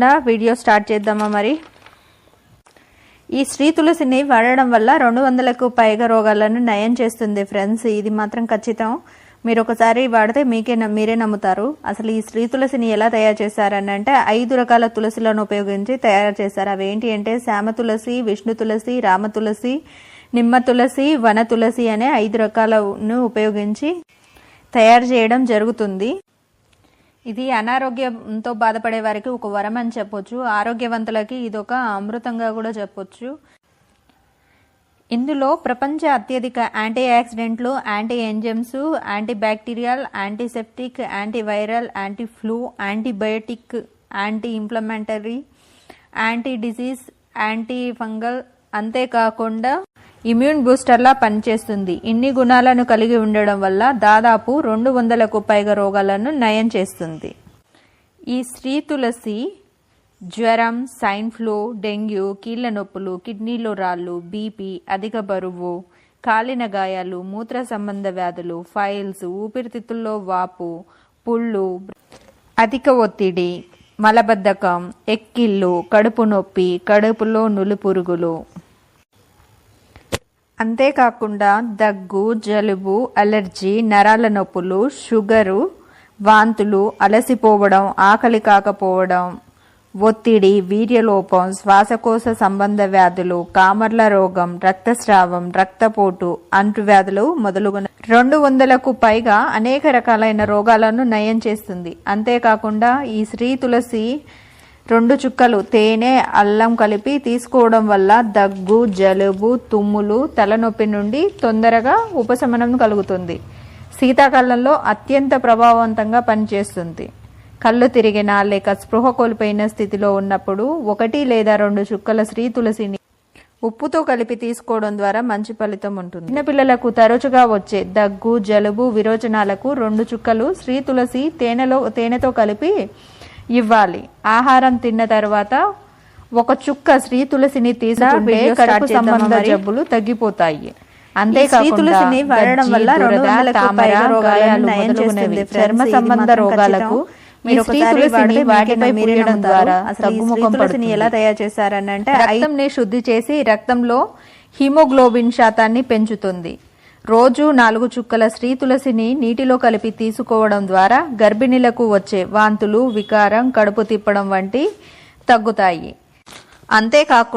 Video start చేద్దామా మరి. ఈ శ్రీ తులసిని వాడడం వల్ల 200కు పైగా రోగాలను నయం చేస్తుంది ఫ్రెండ్స్. ఇది మాత్రం ఖచ్చితం. మీరు ఒకసారి వాడితే మీరే నమ్ముతారు. అసలు ఈ శ్రీ తులసిని ఎలా తయారు చేశారని అంటే 5 రకాల తులసిలను ఉపయోగించి తయారు చేశారు. అవి ఏంటి అంటే శ్యామ తులసి, విష్ణు తులసి, రామ తులసి, నిమ్మ తులసి, వన తులసి అనే 5 రకాలను ఉపయోగించి తయారు చేయడం జరుగుతుంది. ఇది అనారోగ్యంతో బాధపడే వారికి ఒక వరం అని చెప్పొచ్చు. ఆరోగ్యవంతులకి ఇది ఒక అమృతంగా కూడా చెప్పొచ్చు. ఇందులో ప్రపంచ అత్యధిక యాంటీ ఆక్సిడెంట్లు, anti enzymes, anti bacterial, antiseptic, antiviral, anti flu, antibiotic, anti inflammatory, anti disease, anti fungal, అంతేకాకుండా ఇమ్యూన్ బూస్టర్లా పనిచేస్తుంది. ఇన్ని గుణాలను కలిగి ఉండడం వల్ల దాదాపు 200కు పైగా రోగాలను నయం చేస్తుంది. ఈ శ్రీ తులసి జ్వరం, సైన్ ఫ్లూ, డెంగ్యూ, కీళ్ల నొప్పులు, కిడ్నీలో రాళ్ళు, బీపీ, అధిక బరువు, కాలిన గాయాలు, మూత్ర సంబంధ వ్యాధులు, ఫైల్స్, ఊపిరితిత్తుల్లో వాపు, పుళ్ళు, అధిక ఒత్తిడి, మలబద్ధకం, ఎక్కిళ్ళు, కడుపు నొప్పి, కడుపులో నులిపురుగులు, అంతేకాకుండా దగ్గు, జలుబు, అలర్జీ, నరాల నొప్పులు, షుగరు, వాంతులు, అలసిపోవడం, ఆకలి కాకపోవడం, ఒత్తిడి, వీర్యలోపం, శ్వాసకోశ సంబంధ వ్యాధులు, కామర్ల రోగం, రక్తస్రావం, రక్తపోటు, అంటువ్యాధులు మొదలుగున 200కు పైగా అనేక రకాలైన రోగాలను నయం చేస్తుంది. అంతేకాకుండా ఈ శ్రీ తులసి 2 చుక్కలు తేనె, అల్లం కలిపి తీసుకోవడం వల్ల దగ్గు, జలుబు, తుమ్ములు, తలనొప్పి నుండి తొందరగా ఉపశమనం కలుగుతుంది. శీతాకాలంలో అత్యంత ప్రభావవంతంగా పనిచేస్తుంది. కళ్ళు తిరిగిన లేక స్పృహ కోల్పోయిన స్థితిలో ఉన్నప్పుడు 1 లేదా 2 చుక్కల శ్రీ తులసిని ఉప్పుతో కలిపి తీసుకోవడం ద్వారా మంచి ఫలితం ఉంటుంది. చిన్నపిల్లలకు తరచుగా వచ్చే దగ్గు, జలుబు, విరోచనాలకు 2 చుక్కలు శ్రీ తులసి తేనెతో కలిపి ఇవ్వాలి. ఆహారం తిన్న తర్వాత 1 చుక్క శ్రీ తులసిని తీసుకుంటే కడుపు సంబంధ జబ్బులు తగ్గిపోతాయి. అంతేకాకుండా వాడడం వల్ల 200కు పైగా రోగాలను నయం చేస్తుంది. చర్మ సంబంధ రోగాలకు మీరు శ్రీ తులసిని వాటిపై పూయడం ద్వారా తగ్గుముఖం పడుతుంది. ఎలా తయారు చేశారని అంటే రక్తంని శుద్ధి చేసి రక్తంలో హిమోగ్లోబిన్ శాతాన్ని పెంచుతుంది. రోజు 4 చుక్కల శ్రీ తులసిని నీటిలో కలిపి తీసుకోవడం ద్వారా గర్భిణీలకు వచ్చే వాంతులు, వికారం, కడుపు తిప్పడం వంటి తగ్గుతాయి. అంతేకాకుండా